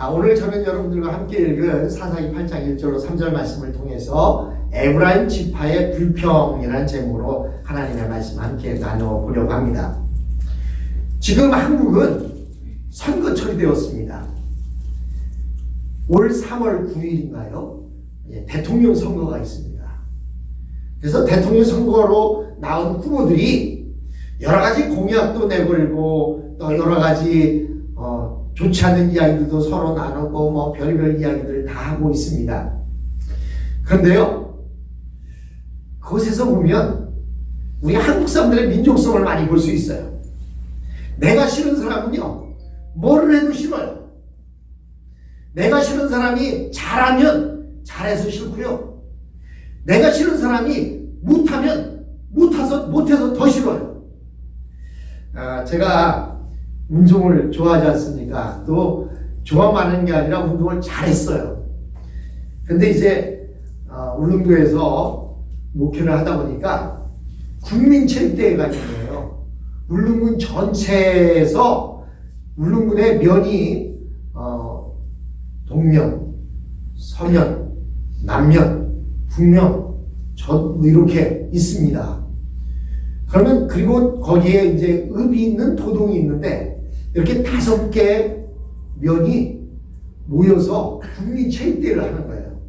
오늘 저는 여러분들과 함께 읽은 사사기 8장 1절로 3절 말씀을 통해서 에브라임 지파의 불평이라는 제목으로 하나님의 말씀 함께 나눠보려고 합니다. 지금 한국은 선거철이 되었습니다. 올 3월 9일인가요? 대통령 선거가 있습니다. 그래서 대통령 선거로 나온 후보들이 여러 가지 공약도 내걸고 또 여러 가지 좋지 않은 이야기들도 서로 나누고 별의별 이야기들을 다 하고 있습니다. 그런데요, 그곳에서 보면 우리 한국 사람들의 민족성을 많이 볼 수 있어요. 내가 싫은 사람은요, 뭐를 해도 싫어요. 내가 싫은 사람이 잘하면 잘해서 싫고요. 내가 싫은 사람이 못하면 못해서 더 싫어요. 제가 운동을 좋아하지 않습니까? 또 좋아만 하는 게 아니라 운동을 잘했어요. 근데 이제 울릉도에서 목회를 하다 보니까 국민체육대회가 있는 거예요. 울릉군 전체에서 울릉군의 면이 동면, 서면, 남면, 북면, 이렇게 있습니다. 그러면 그리고 거기에 이제 읍이 있는 도동이 있는데 이렇게 5개 면이 모여서 국민체육대회를 하는 거예요.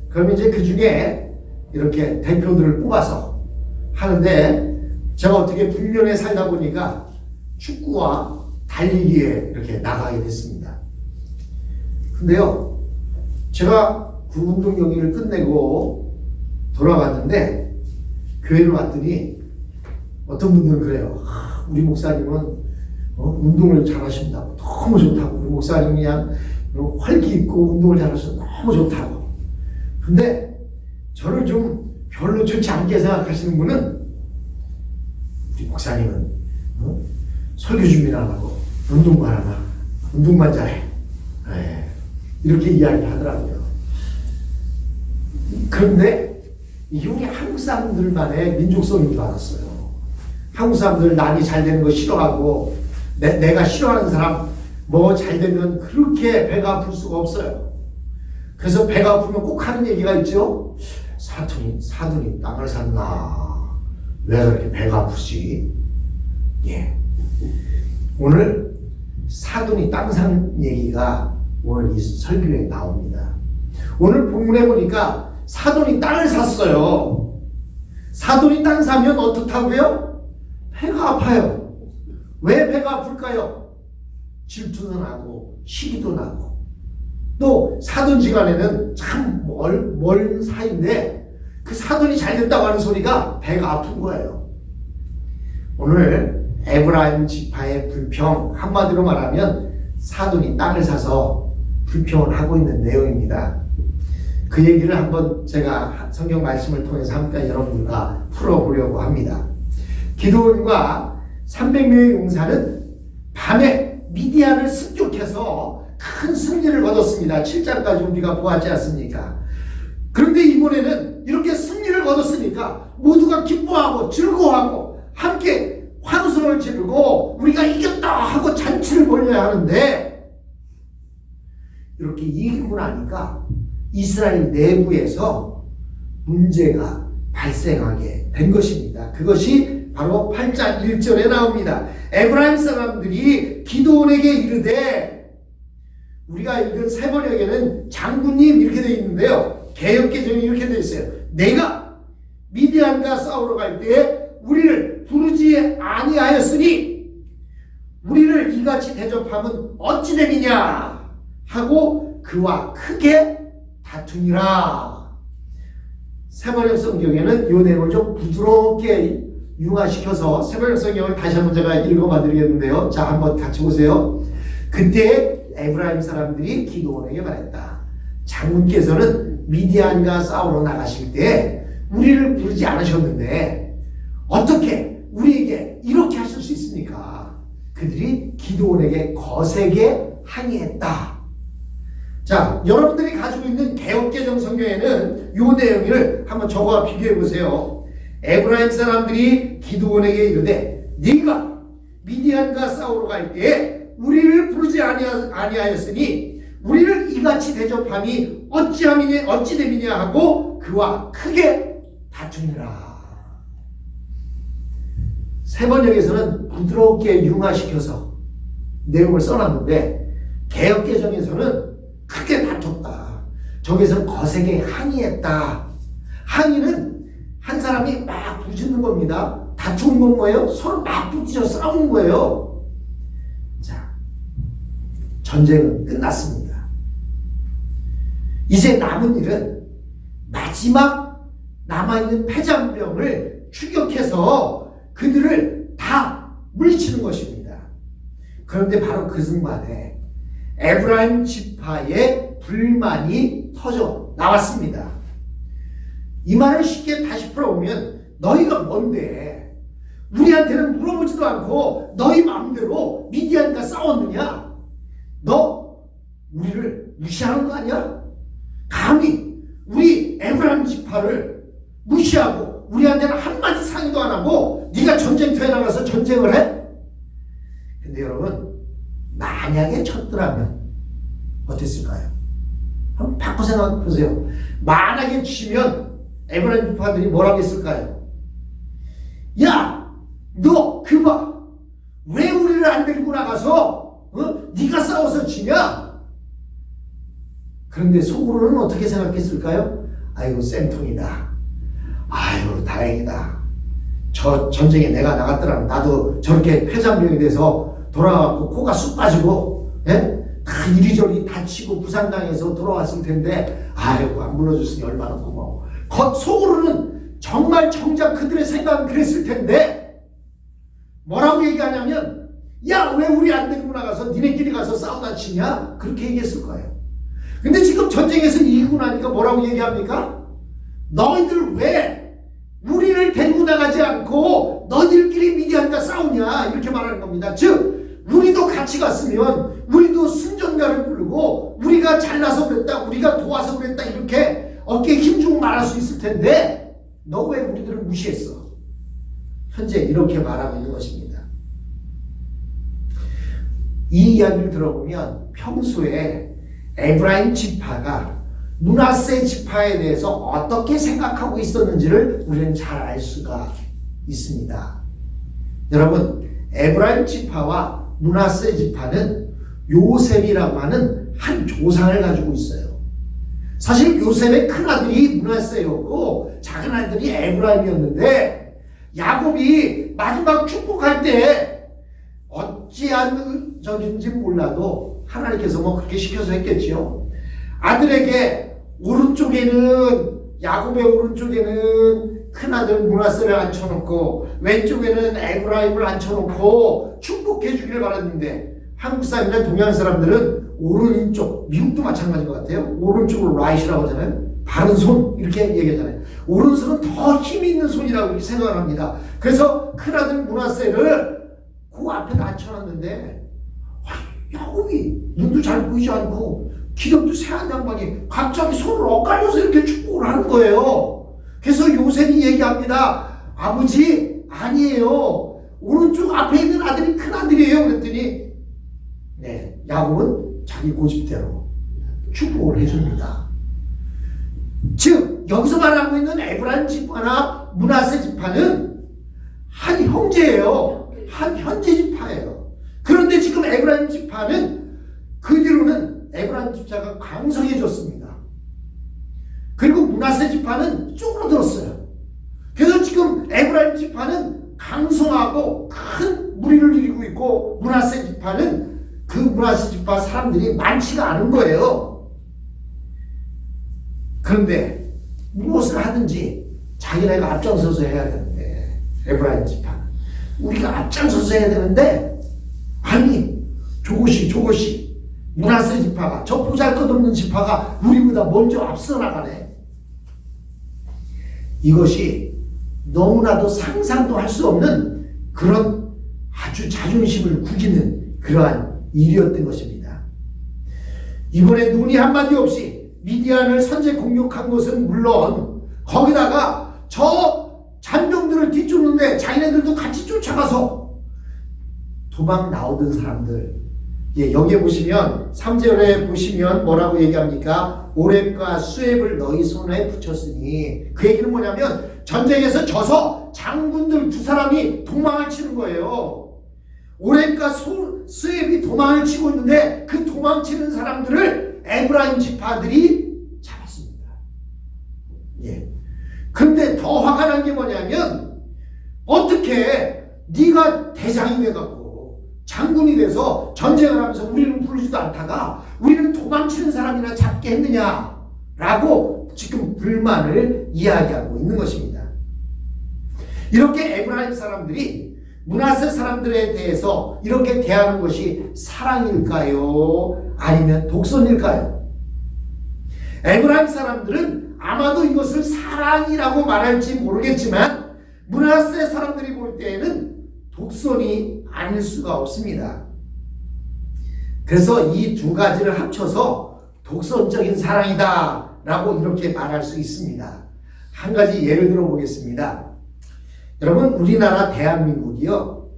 그러면 이제 그 중에 이렇게 대표들을 뽑아서 하는데 제가 어떻게 북면에 살다 보니까 축구와 달리기에 이렇게 나가게 됐습니다. 근데요, 제가 그 운동 경기를 끝내고 돌아왔는데 교회를 왔더니 어떤 분들은 그래요. 우리 목사님은 운동을 잘하신다고 너무 좋다고. 우리 목사님이 그냥 활기 있고 운동을 잘하셔서 너무 좋다고. 근데 저를 좀 별로 좋지 않게 생각하시는 분은 우리 목사님은 설교 준비를 안 하고 운동만 잘해. 이렇게 이야기를 하더라고요. 그런데 이게 우리 한국 사람들만의 민족성인 줄 알았어요. 한국 사람들 남이 잘 되는 거 싫어하고 내가 싫어하는 사람 뭐 잘 되면 그렇게 배가 아플 수가 없어요. 그래서 배가 아프면 꼭 하는 얘기가 있죠. 사돈이 땅을 샀나? 왜 그렇게 배가 아프지? 오늘 사돈이 땅 산 얘기가 오늘 이 설교에 나옵니다. 오늘 본문에 보니까 사돈이 땅을 샀어요. 사돈이 땅 사면 어떻다고요? 배가 아파요. 왜 배가 아플까요? 질투도 나고 시기도 나고 또 사돈지간에는 참 멀 사이인데 그 사돈이 잘 됐다고 하는 소리가 배가 아픈 거예요. 오늘 에브라임 지파의 불평, 한마디로 말하면 사돈이 땅을 사서 불평을 하고 있는 내용입니다. 그 얘기를 한번 제가 성경 말씀을 통해서 함께 여러분들과 풀어보려고 합니다. 기드온과 300명의 용사는 밤에 미디안을 습격해서 큰 승리를 거뒀습니다. 7장까지 우리가 보았지 않습니까? 그런데 이번에는 이렇게 승리를 거뒀으니까 모두가 기뻐하고 즐거워하고 함께 환호성을 지르고 우리가 이겼다 하고 잔치를 벌여야 하는데 이렇게 이기고 나니까 이스라엘 내부에서 문제가 발생하게 된 것입니다. 그것이 바로 8장 1절에 나옵니다. 에브라임 사람들이 기드온에게 이르되, 우리가 읽은 세 번역에는 장군님 이렇게 되어 있는데요, 개역개정이 이렇게 되어 있어요. 내가 미디안과 싸우러 갈 때에 우리를 부르지 아니하였으니 우리를 이같이 대접하면 어찌 됨이냐 하고 그와 크게 다투니라. 세번역 성경에는 이 내용을 좀 부드럽게 융화시켜서 세번역 성경을 다시 한번 제가 읽어봐 드리겠는데요. 자, 한번 같이 보세요. 그때 에브라임 사람들이 기드온에게 말했다. 장군께서는 미디안과 싸우러 나가실 때 우리를 부르지 않으셨는데 어떻게 우리에게 이렇게 하실 수 있습니까? 그들이 기드온에게 거세게 항의했다. 자, 여러분들이 가지고 있는 개역개정 성경에는 이 내용을 한번 저와 비교해 보세요. 에브라임 사람들이 기드온에게 이르되 네가 미디안과 싸우러 갈 때에 우리를 부르지 아니하였으니 우리를 이같이 대접함이 어찌 됨이냐 하고 그와 크게 다투니라. 세 번역에서는 부드럽게 융화시켜서 내용을 써놨는데 개역개정에서는 크게 다퉜다. 저기서는 거세게 항의했다. 항의는 한 사람이 막 부딪는 겁니다. 다투는 건 뭐예요? 서로 막 부딪혀 싸우는 거예요. 자, 전쟁은 끝났습니다. 이제 남은 일은 마지막 남아있는 패잔병을 추격해서 그들을 다 물리치는 것입니다. 그런데 바로 그 순간에 에브라임 지파의 불만이 터져 나왔습니다. 이 말을 쉽게 다시 풀어보면 너희가 뭔데 우리한테는 물어보지도 않고 너희 마음대로 미디안과 싸웠느냐? 너 우리를 무시하는 거 아니야? 감히 우리 에브라임 지파를 무시하고 우리한테는 한마디 상의도 안 하고 네가 전쟁터에 나가서 전쟁을 해? 근데 여러분, 만약에 쳤더라면 어땠을까요? 한번 바꿔 생각해 보세요. 만약에 치면 에브라임 지파들이 뭐라고 했을까요? 야, 너 그 봐, 왜 우리를 안 데리고 나가서 네가 싸워서 지냐? 그런데 속으로는 어떻게 생각했을까요? 아이고 쌤통이다. 아이고 다행이다. 저 전쟁에 내가 나갔더라면 나도 저렇게 폐잔병이 돼서 돌아가고 코가 쑥 빠지고 다 이리저리 다치고 부상당해서 돌아왔을 텐데 아이고 안 불러줬으니 얼마나 고마워. 속으로는 정말 정작 그들의 생각은 그랬을 텐데 뭐라고 얘기하냐면 야, 왜 우리 안 데리고 나가서 니네끼리 가서 싸우다 치냐? 그렇게 얘기했을 거예요. 근데 지금 전쟁에서 이기고 나니까 뭐라고 얘기합니까? 너희들 왜 우리를 데리고 나가지 않고 너희들끼리 미디안과 싸우냐? 이렇게 말하는 겁니다. 즉 우리도 같이 갔으면 우리도 순전가를 부르고 우리가 잘나서 그랬다, 우리가 도와서 그랬다 이렇게 어깨에 힘주고 말할 수 있을 텐데 너 왜 우리들을 무시했어? 현재 이렇게 말하고 있는 것입니다. 이 이야기를 들어보면 평소에 에브라임 지파가 므낫세 지파에 대해서 어떻게 생각하고 있었는지를 우리는 잘 알 수가 있습니다. 여러분, 에브라임 지파와 므낫세 지파는 요셉이라고 하는 한 조상을 가지고 있어요. 사실 요셉의 큰아들이 므낫세였고 작은 아들이 에브라임이었는데 야곱이 마지막 축복할 때 어찌한 저인지 몰라도 하나님께서 뭐 그렇게 시켜서 했겠지요. 아들에게 오른쪽에는 야곱의 오른쪽에는 큰아들 므낫세를 앉혀놓고 왼쪽에는 에브라임을 앉혀놓고 축복해 주기를 바랐는데 한국 사람이나 동양 사람들은 오른쪽, 미국도 마찬가지인 것 같아요. 오른쪽을 라이트라고 하잖아요. 바른 손 이렇게 얘기하잖아요. 오른손은 더 힘이 있는 손이라고 이렇게 생각을 합니다. 그래서 큰아들 므낫세를 그 앞에 앉혀놨는데 야곱이 눈도 잘 보이지 않고 기력도 세한 양반이 갑자기 손을 엇갈려서 이렇게 축복을 하는 거예요. 그래서 요셉이 얘기합니다. 아버지 아니에요. 오른쪽 앞에 있는 아들이 큰아들이에요. 그랬더니 네, 야곱은 자기 고집대로 축복을 해줍니다. 즉 여기서 말하고 있는 에브라임 지파나 므낫세 지파는 한 형제예요. 한 현재 지파예요. 그런데 지금 에브라임 지파는 그 뒤로는 에브라임 지파가 강성해졌습니다. 그리고 므낫세 지파는 쪼그러들었어요. 그래서 지금 에브라임 지파는 강성하고 큰 무리를 이루고 있고 므낫세 지파는 그 므낫세 지파 사람들이 많지가 않은 거예요. 그런데 무엇을 하든지 자기네가 앞장서서 해야 되는데 에브라임 지파는 우리가 앞장서서 해야 되는데 아니 조금씩 므낫세 지파가 저 보잘것없는 지파가 우리보다 먼저 앞서 나가네. 이것이 너무나도 상상도 할 수 없는 그런 아주 자존심을 구기는 그러한 일이었던 것입니다. 이번에 눈이 한마디 없이 미디안을 선제 공격한 것은 물론 거기다가 저 잔병들을 뒤쫓는데 자기네들도 같이 쫓아가서 도망 나오던 사람들 예, 여기에 보시면 3절에 보시면 뭐라고 얘기합니까? 오렙과 수렙을 너희 손에 붙였으니, 그 얘기는 뭐냐면 전쟁에서 져서 장군들 두 사람이 도망을 치는 거예요. 오렙과 수렙이 도망을 치고 있는데 그 도망치는 사람들을 에브라임 지파들이 잡았습니다. 예. 근데 더 화가 난 게 뭐냐면, 어떻게 네가 대장이 돼갖고 장군이 돼서 전쟁을 하면서 우리는 부르지도 않다가 우리는 도망치는 사람이나 잡게 했느냐라고 지금 불만을 이야기하고 있는 것입니다. 이렇게 에브라임 사람들이 므낫세 사람들에 대해서 이렇게 대하는 것이 사랑일까요? 아니면 독선일까요? 에브라임 사람들은 아마도 이것을 사랑이라고 말할지 모르겠지만 므낫세 사람들이 볼 때에는 독선이 아닐 수가 없습니다. 그래서 이 두 가지를 합쳐서 독선적인 사랑이다 라고 이렇게 말할 수 있습니다. 한 가지 예를 들어 보겠습니다. 여러분, 우리나라 대한민국이요,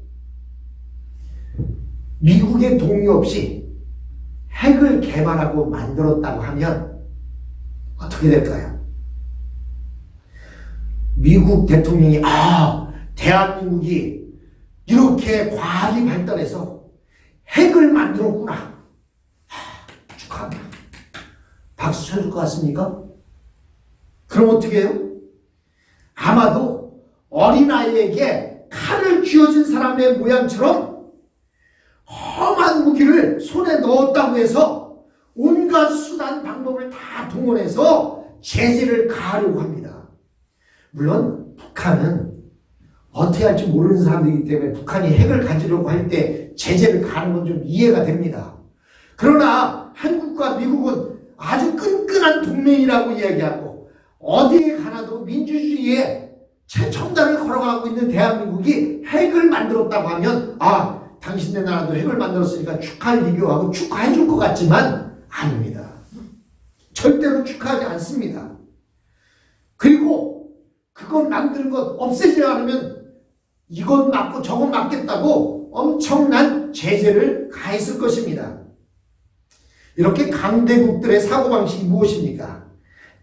미국의 동의 없이 핵을 개발하고 만들었다고 하면 어떻게 될까요? 미국 대통령이 대한민국이 이렇게 과학이 발달해서 핵을 만들었구나, 축하합니다, 박수 쳐줄 것 같습니까? 그럼 어떻게 해요? 아마도 어린아이에게 칼을 쥐어준 사람의 모양처럼 험한 무기를 손에 넣었다고 해서 온갖 수단 방법을 다 동원해서 제재를 가하려고 합니다. 물론 북한은 어떻게 할지 모르는 사람들이기 때문에 북한이 핵을 가지려고 할 때 제재를 가하는 건 좀 이해가 됩니다. 그러나 한국과 미국은 아주 끈끈한 동맹이라고 이야기하고 어디에 가나도 민주주의의 최첨단을 걸어가고 있는 대한민국이 핵을 만들었다고 하면 당신네 나라도 핵을 만들었으니까 축하할 리뷰하고 축하해 줄 것 같지만 아닙니다. 절대로 축하하지 않습니다. 그리고 그건 만드는 것 없애지 않으면 이건 맞고 저건 맞겠다고 엄청난 제재를 가했을 것입니다. 이렇게 강대국들의 사고방식이 무엇입니까?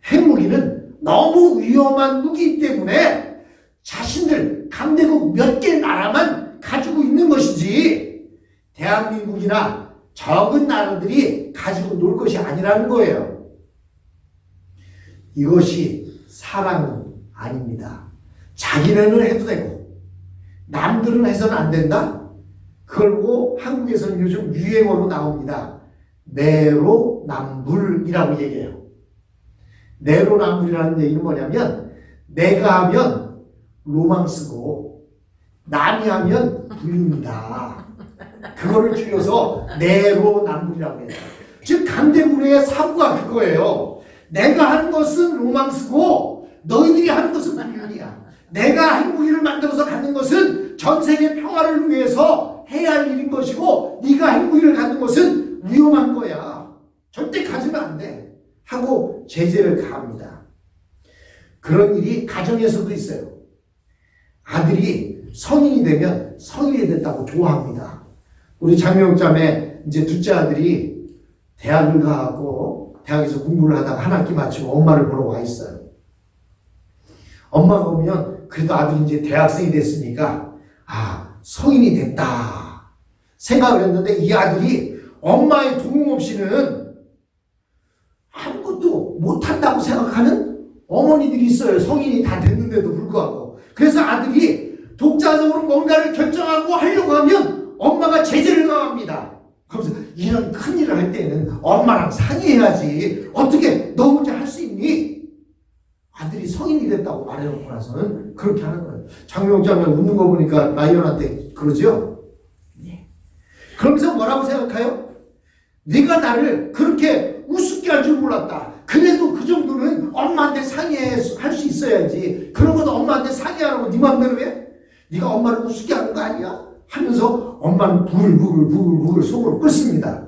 핵무기는 너무 위험한 무기이기 때문에 자신들 강대국 몇 개 나라만 가지고 있는 것이지 대한민국이나 적은 나라들이 가지고 놀 것이 아니라는 거예요. 이것이 사랑은 아닙니다. 자기네는 해도 되고 남들은 해서는 안 된다? 그걸고 한국에서는 요즘 유행어로 나옵니다. 내로남불이라고 얘기해요. 내로남불이라는 얘기는 뭐냐면, 내가 하면 로망스고 남이 하면 불입니다. 그거를 줄여서 내로남불이라고 해요. 즉 강대국의 사고가 그거예요. 내가 하는 것은 로망스고 너희들이 하는 것은 불륜이야. 내가 핵무기를 만들어서 갖는 것은 전 세계 평화를 위해서 해야 할 일인 것이고 네가 핵무기를 갖는 것은 위험한 거야. 절대 가지면 안 돼. 하고 제재를 가합니다. 그런 일이 가정에서도 있어요. 아들이 성인이 되면 성인이 됐다고 좋아합니다. 우리 장명자매 이제 둘째 아들이 대학을 가고 대학에서 공부를 하다가 한 학기 마치고 엄마를 보러 와 있어요. 엄마가 오면 그래도 아들이 이제 대학생이 됐으니까 성인이 됐다 생각을 했는데, 이 아들이 엄마의 도움 없이는 아무것도 못한다고 생각하는 어머니들이 있어요. 성인이 다 됐는데도 불구하고. 그래서 아들이 독자적으로 뭔가를 결정하고 하려고 하면 엄마가 제재를 가합니다. 그러면서 이런 큰일을 할 때는 엄마랑 상의해야지, 어떻게 너 혼자 할 수 있니? 아들이 성인이 됐다고 말해놓고 나서는 그렇게 하는 거예요. 장명자매 웃는 거 보니까 라이언한테 그러죠? 네. 그러면서 뭐라고 생각해요? 네가 나를 그렇게 우습게 할 줄 몰랐다. 그래도 그 정도는 엄마한테 상의할 수 있어야지. 그런 것도 엄마한테 상의하라고 네 맘대로 해? 네가 엄마를 우습게 하는 거 아니야? 하면서 엄마는 부글부글 속으로 끓습니다.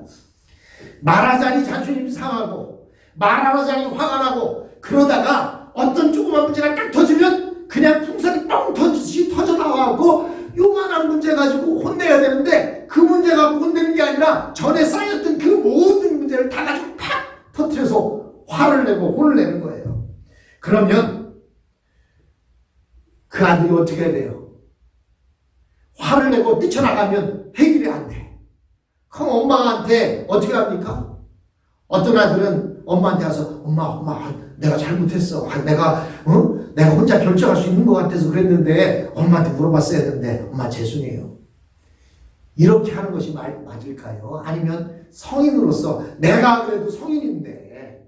말하자니 자존심 상하고 말하자니 화가 나고, 그러다가 어떤 조그만 문제가 딱 터지면 그냥 풍선이 뻥 터지듯이 터져 나와갖고 요만한 문제 가지고 혼내야 되는데 그 문제 갖고 혼내는 게 아니라 전에 쌓였던 그 모든 문제를 다 가지고 팍 터뜨려서 화를 내고 혼을 내는 거예요. 그러면 그 아들이 어떻게 해야 돼요? 화를 내고 뛰쳐나가면 해결이 안 돼. 그럼 엄마한테 어떻게 합니까? 어떤 아들은 엄마한테 와서 엄마 내가 잘못했어. 내가 혼자 결정할 수 있는 것 같아서 그랬는데 엄마한테 물어봤어야 했는데 엄마 죄송해요. 이렇게 하는 것이 맞을까요? 아니면 성인으로서 내가 그래도 성인인데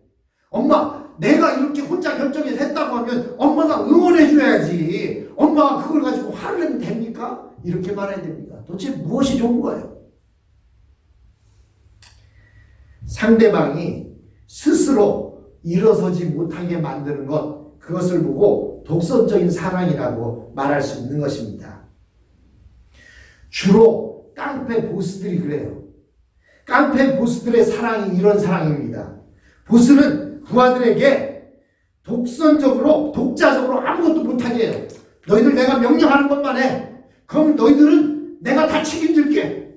엄마 내가 이렇게 혼자 결정해서 했다고 하면 엄마가 응원해 줘야지. 엄마가 그걸 가지고 화를 내면 됩니까? 이렇게 말해야 됩니다. 도대체 무엇이 좋은 거예요? 상대방이 스스로 일어서지 못하게 만드는 것, 그것을 보고 독선적인 사랑이라고 말할 수 있는 것입니다. 주로 깡패 보스들이 그래요. 깡패 보스들의 사랑이 이런 사랑입니다. 보스는 부하들에게 독선적으로, 독자적으로 아무것도 못하게 해요. 너희들 내가 명령하는 것만 해. 그럼 너희들은 내가 다 책임질게.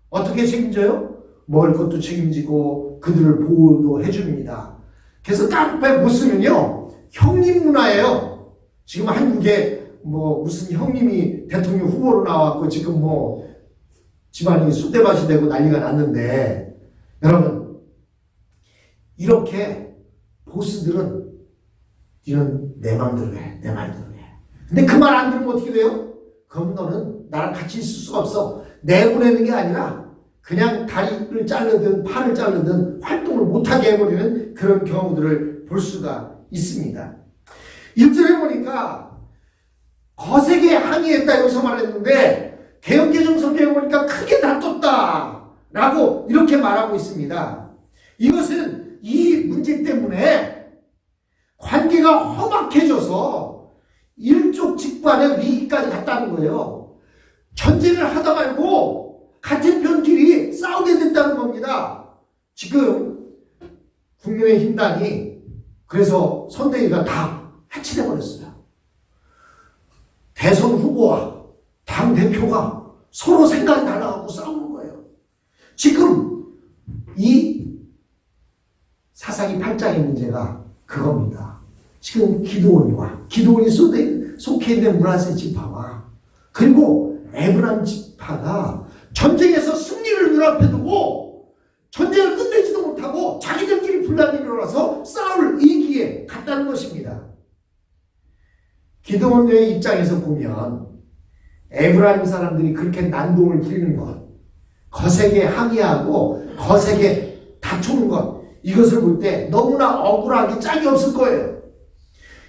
어떻게 책임져요? 먹을 것도 책임지고 그들을 보호도 해줍니다. 그래서 깡패 보스는요, 형님 문화예요. 지금 한국에 무슨 형님이 대통령 후보로 나왔고 지금 집안이 쑥대밭이 되고 난리가 났는데, 여러분 이렇게 보스들은 니는 내 맘대로 해, 내 말대로 해. 근데 그 말 안 들으면 어떻게 돼요? 그럼 너는 나랑 같이 있을 수가 없어. 내보내는 게 아니라 그냥 다리를 자르든 팔을 자르든 활동을 못하게 해버리는 그런 경우들을 볼 수가 있습니다. 1절에 보니까 거세게 항의했다 여기서 말했는데 개역개정 성경에 보니까 크게 다퉜다 라고 이렇게 말하고 있습니다. 이것은 이 문제 때문에 관계가 험악해져서 일족직반의 위기까지 갔다는 거예요. 전쟁을 하다 말고 같은 편끼리 싸우게 됐다는 겁니다. 지금 국민의힘당이 그래서 선대위가 다 해체돼 버렸어요. 대선 후보와 당 대표가 서로 생각이 달라가고 싸우는 거예요. 지금 이 사사기 8장의 문제가 그겁니다. 지금 기드온이 속해 있는 므낫세 지파와 그리고 에브라임 지파가 전쟁에서 승리를 눈앞에 두고 전쟁을 끝내지도 못하고 자기들끼리 분란이 일어나서 싸울 위기에 갔다는 것입니다. 기드온의 입장에서 보면 에브라임 사람들이 그렇게 난동을 부리는 것, 거세게 항의하고 거세게 다투는 것, 이것을 볼 때 너무나 억울하게 짝이 없을 거예요.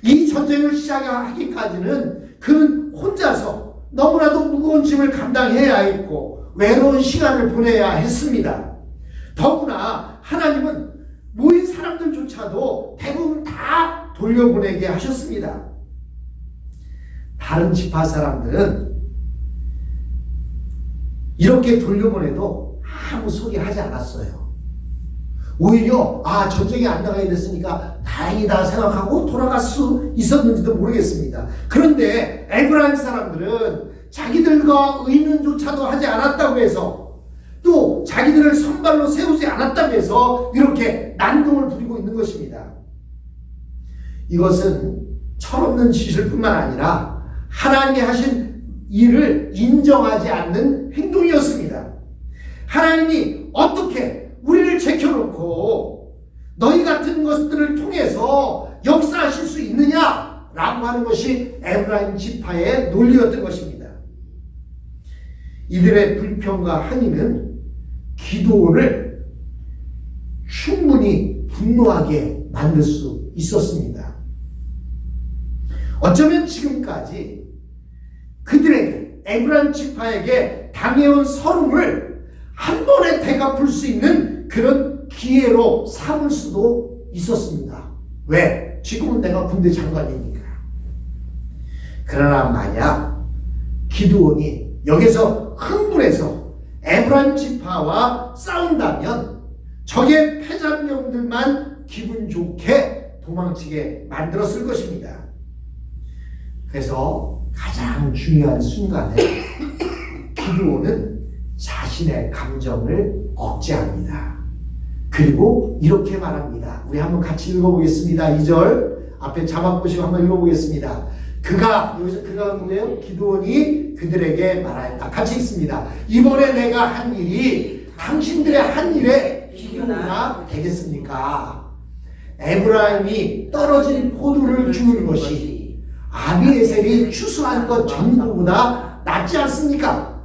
이 전쟁을 시작하기까지는 그는 혼자서 너무나도 무거운 짐을 감당해야 했고 외로운 시간을 보내야 했습니다. 더구나 하나님은 모인 사람들조차도 대부분 다 돌려보내게 하셨습니다. 다른 지파 사람들은 이렇게 돌려보내도 아무 소리 하지 않았어요. 오히려 전쟁에 안 나가게 됐으니까 다행이다 생각하고 돌아갈 수 있었는지도 모르겠습니다. 그런데 에브라임 사람들은 자기들과 의논조차도 하지 않았다고 해서 또 자기들을 선발로 세우지 않았다고 해서 이렇게 난동을 부리고 있는 것입니다. 이것은 철없는 짓일 뿐만 아니라 하나님이 하신 일을 인정하지 않는 행동이었습니다. 하나님이 어떻게 우리를 제켜놓고 너희 같은 것들을 통해서 역사하실 수 있느냐라고 하는 것이 에브라임 지파의 논리였던 것입니다. 이들의 불평과 항의는 기드온을 충분히 분노하게 만들 수 있었습니다. 어쩌면 지금까지 그들에게, 에브라임 지파에게 당해온 서름을 한 번에 되갚을 수 있는 그런 기회로 삼을 수도 있었습니다. 왜? 지금은 내가 군대 장관이니까. 그러나 만약 기드온이 여기서 흥분해서 에브라임 지파와 싸운다면 적의 패잔병들만 기분 좋게 도망치게 만들었을 것입니다. 그래서 가장 중요한 순간에 기드온은 자신의 감정을 억제합니다. 그리고 이렇게 말합니다. 우리 한번 같이 읽어보겠습니다. 2절 앞에 자막 보시고 한번 읽어보겠습니다. 여기서 그가 누구예요? 기드온이 그들에게 말하였다. 같이 읽습니다. 이번에 내가 한 일이 당신들의 한 일에 비교나 되겠습니까? 에브라임이 떨어진 포도를 주는 것이 아비에셀이 추수한 것 전부보다 낫지 않습니까?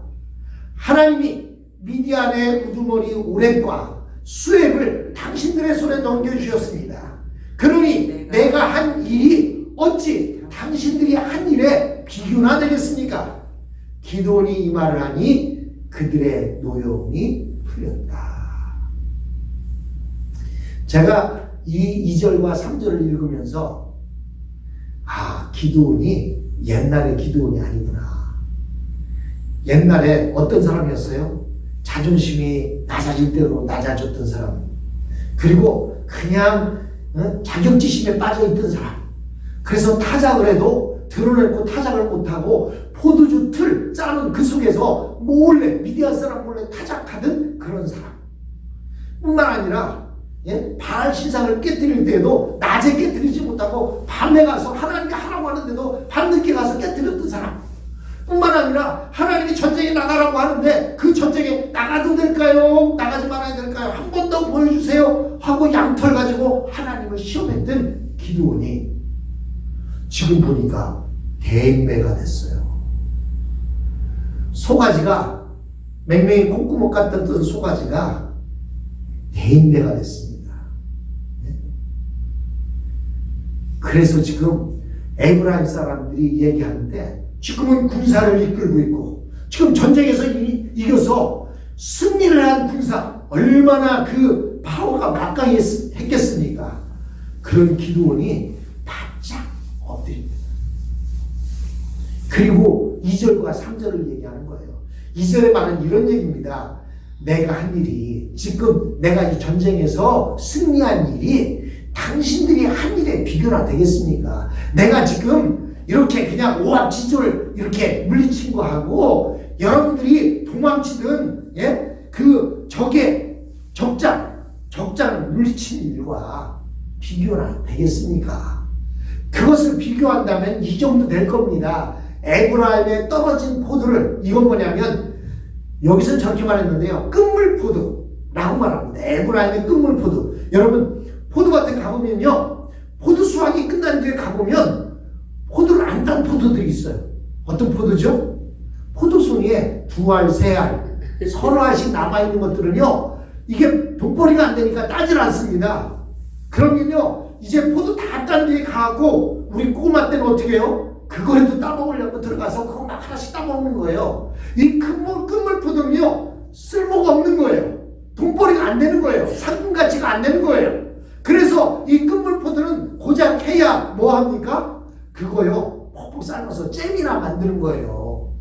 하나님이 미디안의 우두머리 오렙과 수액을 당신들의 손에 넘겨주셨습니다. 그러니 내가 한 일이 어찌 당신들이 한 일에 비교나 되겠습니까? 기드온이 이 말을 하니 그들의 노여움이 풀렸다. 제가 이 2절과 3절을 읽으면서 기드온이 옛날의 기드온이 아니구나. 옛날에 어떤 사람이었어요? 자존심이 낮아질 대로 낮아졌던 사람. 그리고 그냥 자격지심에 빠져있던 사람. 그래서 타작을 해도 드러내고 타작을 못하고 포도주 틀 짜는 그 속에서 몰래 미디안 사람 몰래 타작하던 그런 사람. 뿐만 아니라 바알 신상을 깨뜨릴 때에도 낮에 깨뜨리지 못하고 밤에 가서 하나님이 하라고 하는데도 밤늦게 가서 깨뜨렸던 사람. 뿐만 아니라 하나님이 전쟁에 나가라고 하는데 그 전쟁에 나가도 될까요? 나가지 말아야 될까요? 한 번 더 보여주세요 하고 양털 가지고 하나님을 시험했던 기드온이 지금 보니까 대인배가 됐어요. 소가지가 맹맹이 콧구멍 같던 소가지가 대인배가 됐습니다. 그래서 지금 에브라임 사람들이 얘기하는데 지금은 군사를 이끌고 있고 지금 전쟁에서 이겨서 승리를 한 군사 얼마나 그 파워가 막강했겠습니까? 그런 기드온이 바짝 엎드립니다. 그리고 2절과 3절을 얘기하는 거예요. 2절의 말은 이런 얘기입니다. 내가 한 일이 지금 내가 이 전쟁에서 승리한 일이 당신들이 한 일에 비교나 되겠습니까? 내가 지금 이렇게 그냥 오합지졸 이렇게 물리친 거하고 여러분들이 도망치던 그 적의 적장 물리친 일과 비교나 되겠습니까? 그것을 비교한다면 이 정도 될 겁니다. 에브라임에 떨어진 포도를 이건 뭐냐면 여기서 저렇게 말했는데요. 끝물포도라고 말합니다. 에브라임의 끝물포도. 여러분 포도밭에 가보면요. 포도 수확이 끝난 뒤에 가보면 포도를 안 딴 포도들이 있어요. 어떤 포도죠? 포도송이에 2알, 3알, 서너 알씩 남아있는 것들은요. 이게 돈벌이가 안 되니까 따질 않습니다. 그러면요. 이제 포도 다 딴 뒤에 가고 우리 꼬마 때는 어떻게 해요? 그거라도 따먹으려고 들어가서 그거 막 하나씩 따먹는 거예요. 이 끝물포도는요. 쓸모가 없는 거예요. 돈벌이가 안 되는 거예요. 상품 가치가 안 되는 거예요. 그래서 이 끝물포도는 고작 해야 뭐합니까? 그거요. 퍽퍽 삶아서 잼이나 만드는 거예요.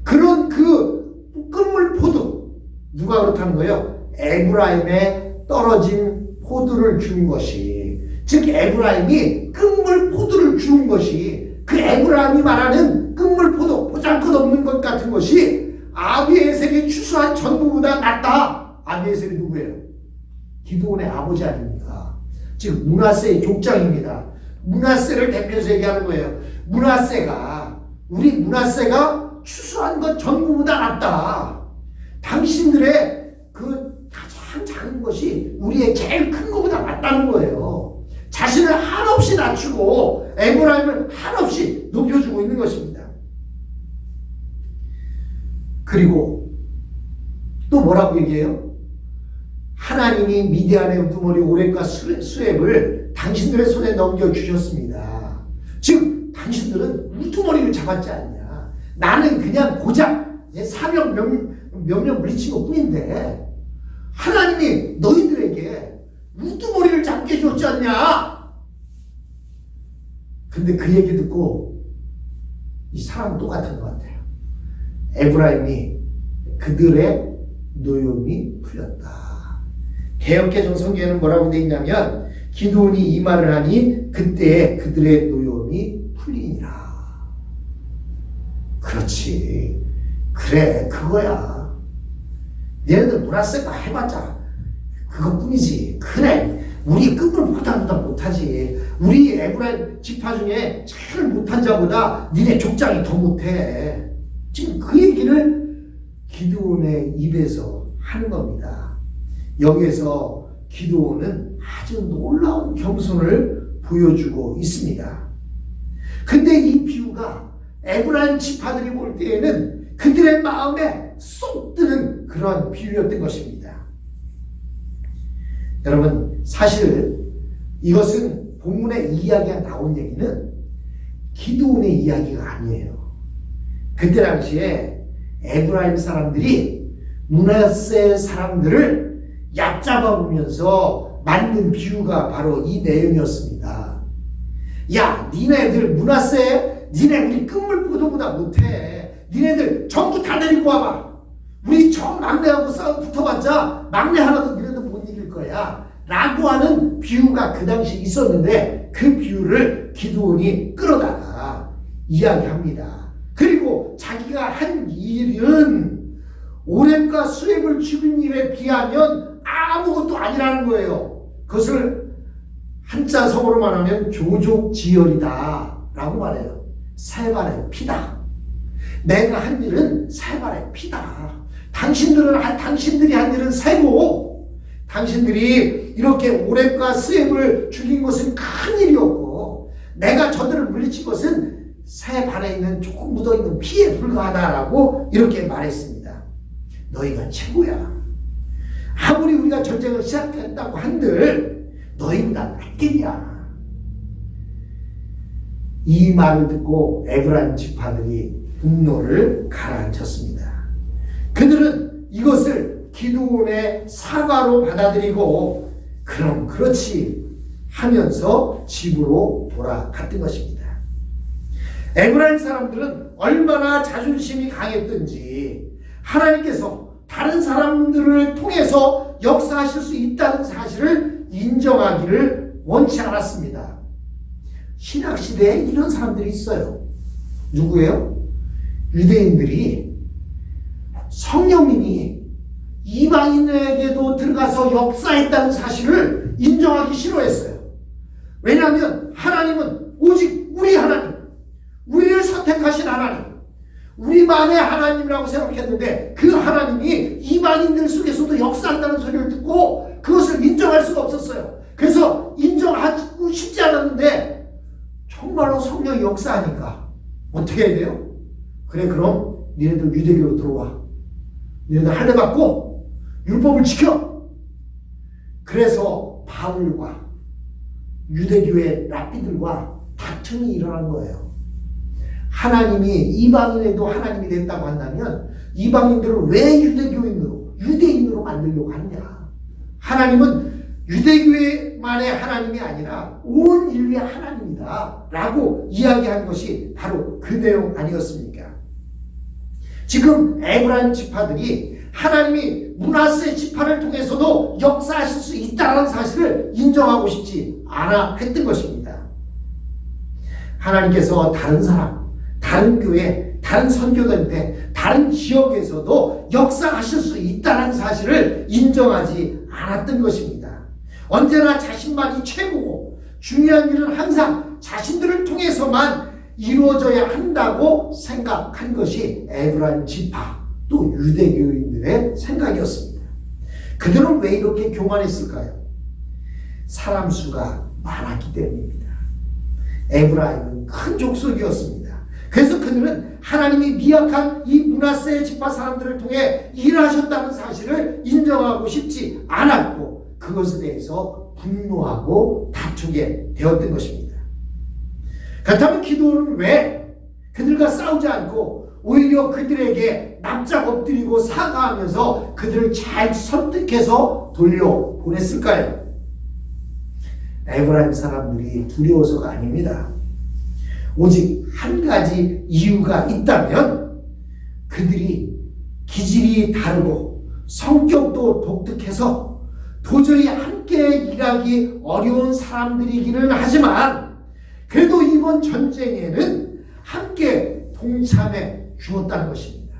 그런 그 끝물포도 누가 그렇다는 거예요? 에브라임에 떨어진 포도를 준 것이 즉 에브라임이 끝물포도를 준 것이 그 에브라임이 말하는 끝물포도 보잘것 없는 것 같은 것이 아비에셀이 추수한 전부보다 낫다. 아비에셀이 누구예요? 기드온의 아버지 아닙니까? 즉 므낫세의 족장입니다. 므낫세를 대표해서 얘기하는 거예요. 우리 므낫세가 추수한 것 전부보다 낫다. 당신들의 그 가장 작은 것이 우리의 제일 큰 것보다 낫다는 거예요. 자신을 한없이 낮추고 에브라임을 한없이 높여주고 있는 것입니다. 그리고 또 뭐라고 얘기해요? 하나님이 미디안의 우두머리 오렙과 수액을 당신들의 손에 넘겨주셨습니다. 즉 당신들은 우두머리를 잡았지 않냐. 나는 그냥 고작 사명 몇몇 물리친 것 뿐인데 하나님이 너희들에게 우두머리를 잡게 해줬지 않냐. 근데 그 얘기 듣고 이 사람은 똑같은 것 같아요. 에브라임이 그들의 노여움이 풀렸다. 개역개정 성경에는 뭐라고 되어 있냐면 기드온이 이 말을 하니 그때 그들의 노여움이 풀리니라. 그래, 그거야. 얘네들 문화세가 해봤자 그것뿐이지. 그래, 우리 끝을 못하지. 우리 에브라임 지파 중에 제일 못한 자보다 니네 족장이 더 못해. 지금 그 얘기를 기드온의 입에서 하는 겁니다. 여기에서 기드온은 아주 놀라운 겸손을 보여주고 있습니다. 근데 이 비유가 에브라임 지파들이 볼 때에는 그들의 마음에 쏙 드는 그런 비유였던 것입니다. 여러분, 사실 이것은 본문의 이야기가 나온 얘기는 기드온의 이야기가 아니에요. 그때 당시에 에브라임 사람들이 므낫세 사람들을 얕잡아 보면서 만든 비유가 바로 이 내용이었습니다. 야, 니네들 므낫세, 니네 우리 끝물보도보다 못해. 니네들 전부 다 데리고 와봐. 우리 저 막내하고 싸움 붙어봤자 막내 하나도 니네들 못 이길 거야. 라고 하는 비유가 그 당시 있었는데 그 비유를 기드온이 끌어다가 이야기합니다. 그리고 자기가 한 일은 오렙과 수렙을 죽인 일에 비하면 아무것도 아니라는 거예요. 그것을 한자 성어로 말하면 조족지혈이다 라고 말해요. 세발의 피다. 내가 한 일은 세발의 피다. 당신들이 한 일은 세고, 당신들이 이렇게 오렙과 스웹을 죽인 것은 큰 일이었고, 내가 저들을 물리친 것은 새 발에 있는 조금 묻어있는 피에 불과하다라고 이렇게 말했습니다. 너희가 최고야. 아무리 우리가 전쟁을 시작했다고 한들 너희보다 낫겠냐. 이 말을 듣고 에브라임 지파들이 분노를 가라앉혔습니다. 그들은 이것을 기드온의 사과로 받아들이고 그럼 그렇지 하면서 집으로 돌아갔던 것입니다. 에브라임 사람들은 얼마나 자존심이 강했던지 하나님께서 다른 사람들을 통해서 역사하실 수 있다는 사실을 인정하기를 원치 않았습니다. 신학시대에 이런 사람들이 있어요. 누구예요? 유대인들이 성령님이 이방인에게도 들어가서 역사했다는 사실을 인정하기 싫어했어요. 왜냐하면 하나님은 오직 우리 하나님, 우리를 선택하신 하나님, 우리만의 하나님이라고 생각했는데 그 하나님이 이방인들 속에서도 역사한다는 소리를 듣고 그것을 인정할 수가 없었어요. 그래서 인정하고 싶지 않았는데 정말로 성령이 역사하니까 어떻게 해야 돼요? 그래, 그럼 니네들 유대교로 들어와. 니네들 할례 받고 율법을 지켜. 그래서 바울과 유대교의 랍비들과 다툼이 일어난 거예요. 하나님이 이방인에도 하나님이 됐다고 한다면 이방인들을 왜 유대인으로 만들려고 하느냐. 하나님은 유대교만의 하나님이 아니라 온 인류의 하나님이다 라고 이야기한 것이 바로 그 내용 아니었습니까? 지금 에브라임 지파들이 하나님이 므낫세 지파를 통해서도 역사하실 수 있다는 사실을 인정하고 싶지 않아 했던 것입니다. 하나님께서 다른 사람, 다른 교회, 다른 선교단체, 다른 지역에서도 역사하실 수 있다는 사실을 인정하지 않았던 것입니다. 언제나 자신만이 최고고 중요한 일은 항상 자신들을 통해서만 이루어져야 한다고 생각한 것이 에브라임 지파 또 유대교인들의 생각이었습니다. 그들은 왜 이렇게 교만했을까요? 사람 수가 많았기 때문입니다. 에브라임은 큰 족속이었습니다. 그래서 그들은 하나님이 미약한 이 므낫세 지파 사람들을 통해 일하셨다는 사실을 인정하고 싶지 않았고 그것에 대해서 분노하고 다투게 되었던 것입니다. 그렇다면 기드온은 왜 그들과 싸우지 않고 오히려 그들에게 납작 엎드리고 사과하면서 그들을 잘 설득해서 돌려보냈을까요? 에브라임 사람들이 두려워서가 아닙니다. 오직 한 가지 이유가 있다면 그들이 기질이 다르고 성격도 독특해서 도저히 함께 일하기 어려운 사람들이기는 하지만 그래도 이번 전쟁에는 함께 동참해 주었다는 것입니다.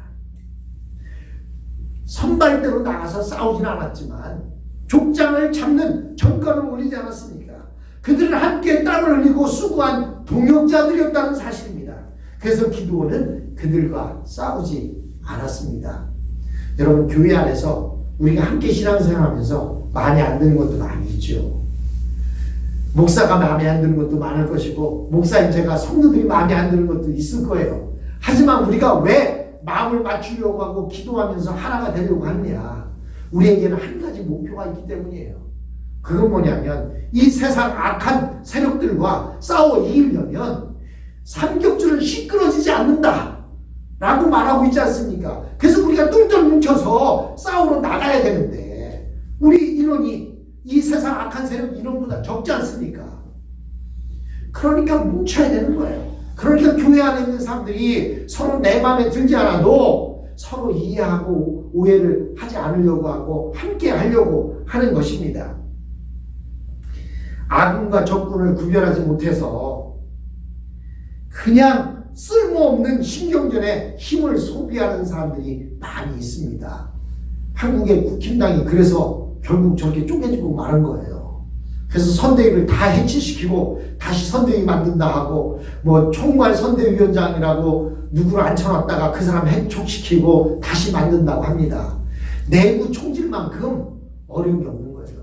선발대로 나가서 싸우진 않았지만 족장을 잡는 전과를 올리지 않았습니까? 그들은 함께 땀을 흘리고 수고한 동역자들이었다는 사실입니다. 그래서 기드온은 그들과 싸우지 않았습니다. 여러분, 교회 안에서 우리가 함께 신앙생활하면서 마음에 안 드는 것도 많이 있죠. 목사가 마음에 안 드는 것도 많을 것이고, 목사인 제가 성도들이 마음에 안 드는 것도 있을 거예요. 하지만 우리가 왜 마음을 맞추려고 하고 기도하면서 하나가 되려고 하느냐? 우리에게는 한 가지 목표가 있기 때문이에요. 그건 뭐냐면, 이 세상 악한 세력들과 싸워 이기려면 삼겹줄은 시끄러지지 않는다 라고 말하고 있지 않습니까? 그래서 우리가 똘똘 뭉쳐서 싸우러 나가야 되는데, 우리 인원이 이 세상 악한 세력 인원보다 적지 않습니까? 그러니까 뭉쳐야 되는 거예요. 그러니까 교회 안에 있는 사람들이 서로 내 마음에 들지 않아도 서로 이해하고 오해를 하지 않으려고 하고 함께 하려고 하는 것입니다. 아군과 적군을 구별하지 못해서 그냥 쓸모없는 신경전에 힘을 소비하는 사람들이 많이 있습니다. 한국의 국힘당이 그래서 결국 저렇게 쪼개지고 마는 거예요. 그래서 선대위를 다 해체시키고 다시 선대위 만든다 하고, 뭐 총괄 선대위원장이라고 누구를 앉혀놨다가 그 사람 해촉시키고 다시 만든다고 합니다. 내부 총질만큼 어려운 게 없는 거예요.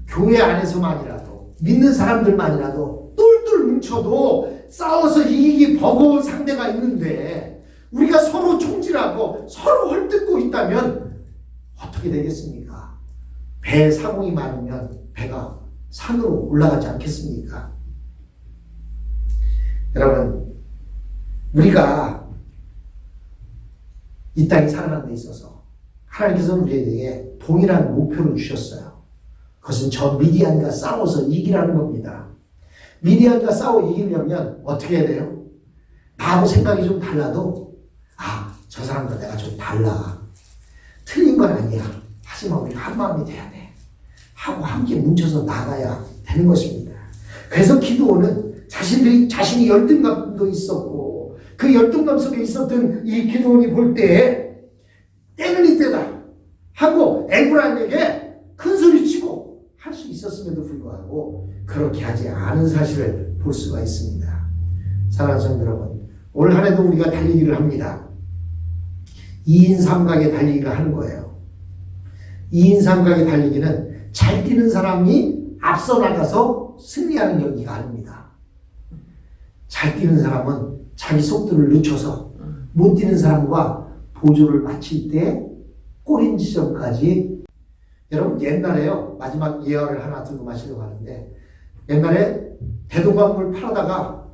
교회 안에서만이라도, 믿는 사람들만이라도 똘똘 뭉쳐도 싸워서 이기기 버거운 상대가 있는데, 우리가 서로 총질하고 서로 헐뜯고 있다면 어떻게 되겠습니까? 배에 사공이 많으면 배가 산으로 올라가지 않겠습니까? 여러분, 우리가 이 땅에 살아가는 데 있어서 하나님께서는 우리에게 동일한 목표를 주셨어요. 그것은 저 미디안과 싸워서 이기라는 겁니다. 미디안과 싸워 이기려면 어떻게 해야 돼요? 나하고 생각이 좀 달라도, 저 사람과 내가 좀 달라. 틀린 건 아니야. 하지만 우리가 한 마음이 돼야 돼. 하고 함께 뭉쳐서 나가야 되는 것입니다. 그래서 기드온은 자신이 열등감도 있었고, 그 열등감 속에 있었던 이 기드온이 볼 때에 때는 이때다 하고 에브라임에게 큰 소리치고 할 수 있었음에도 불구하고 그렇게 하지 않은 사실을 볼 수가 있습니다. 사랑하는 성도 여러분, 올 한 해도 우리가 달리기를 합니다. 2인 3각의 달리기를 하는 거예요. 2인 3각의 달리기는 잘 뛰는 사람이 앞서 나가서 승리하는 경기가 아닙니다. 잘 뛰는 사람은 자기 속도를 늦춰서 못 뛰는 사람과 보조를 맞출 때 꼬린 지점까지. 여러분, 옛날에요, 마지막 예언을 하나 들고 마시려고 하는데, 옛날에 대동강물 팔아다가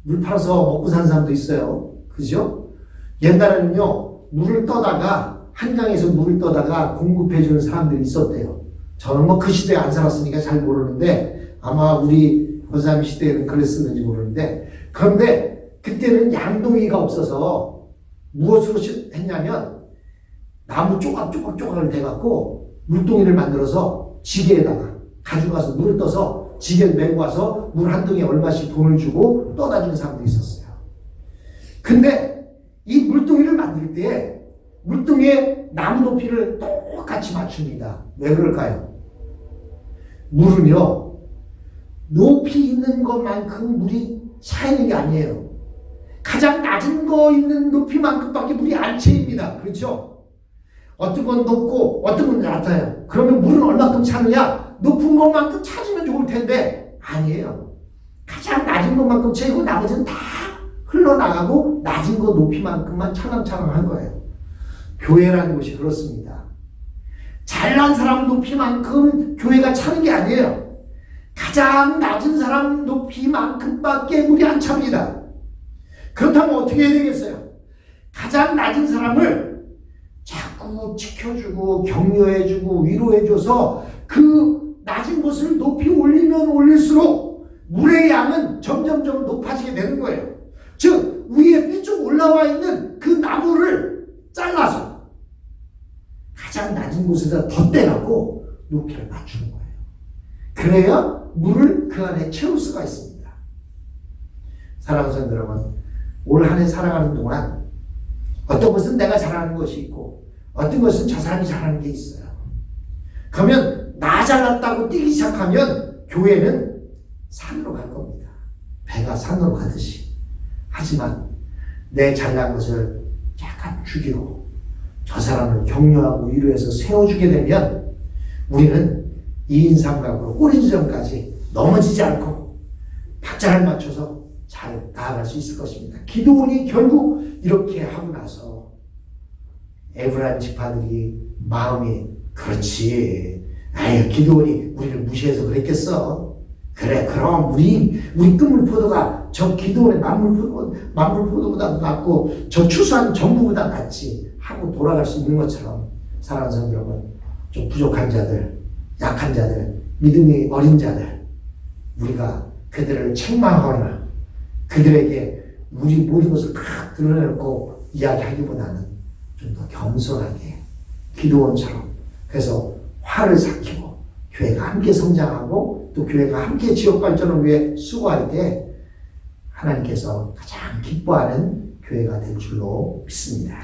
물 팔아서 먹고 사는 사람도 있어요. 그죠? 옛날에는요, 물을 떠다가, 한강에서 물을 떠다가 공급해주는 사람들이 있었대요. 저는 뭐 그 시대에 안 살았으니까 잘 모르는데, 아마 우리 권사님 시대에는 그랬었는지 모르는데, 그런데 그때는 양동이가 없어서 무엇으로 했냐면, 나무 조각을 대갖고 물동이를 만들어서 지게에다가 가져가서 물을 떠서 지게를 메고 와서 물 한 동이에 얼마씩 돈을 주고 떠다 주는 사람들이 있었어요. 근데 이 물동이를 만들 때 물동이의 나무 높이를 똑같이 맞춥니다. 왜 그럴까요? 물은요, 높이 있는 것만큼 물이 차이는 게 아니에요. 가장 낮은 거 있는 높이만큼밖에 물이 안 채입니다. 그렇죠? 어떤 건 높고 어떤 건 낮아요. 그러면 물은 얼마큼 차느냐? 높은 것만큼 차지면 좋을 텐데 아니에요. 가장 낮은 것만큼 채고 나머지는 다 흘러나가고 낮은 거 높이만큼만 차랑차랑한 거예요. 교회라는 것이 그렇습니다. 잘난 사람 높이만큼 교회가 차는 게 아니에요. 가장 낮은 사람 높이만큼밖에 물이 안 찹니다. 그렇다면 어떻게 해야 되겠어요? 가장 낮은 사람을 자꾸 지켜주고 격려해주고 위로해줘서 그 낮은 곳을 높이 올리면 올릴수록 물의 양은 점점점 높아지게 되는 거예요. 즉 위에 삐쭉 올라와 있는 그 나무를 잘라서 가장 낮은 곳에다 덧대갖고 높이를 맞추는 거예요. 그래야 물을 그 안에 채울 수가 있습니다. 사랑하는 성도 여러분, 올 한 해 살아가는 동안 어떤 것은 내가 잘하는 것이 있고 어떤 것은 저 사람이 잘하는 게 있어요. 그러면 나 잘났다고 뛰기 시작하면 교회는 산으로 갈 겁니다. 배가 산으로 가듯이. 하지만 내 잘난 것을 약간 죽이고 저 사람을 격려하고 위로해서 세워주게 되면 우리는 2인 삼각으로 꼬리 지점까지 넘어지지 않고 박자를 맞춰서 잘 나아갈 수 있을 것입니다. 기드온이 결국 이렇게 하고 나서 에브라임 지파들이 마음이 그렇지. 아유, 기드온이 우리를 무시해서 그랬겠어. 그래, 그럼 우리 끝물포도가 저 기드온의 만물포도보다 낫고 저 추수한 전부보다 낫지 하고 돌아갈 수 있는 것처럼 사랑하는 성도 여러분, 좀 부족한 자들, 약한 자들, 믿음이 어린 자들, 우리가 그들을 책망하거나 그들에게 우리 모든 것을 다 드러내놓고 이야기하기보다는 좀 더 겸손하게 기드온처럼 그래서 화를 삭히고 교회가 함께 성장하고 또 교회가 함께 지역 발전을 위해 수고할 때 하나님께서 가장 기뻐하는 교회가 될 줄로 믿습니다.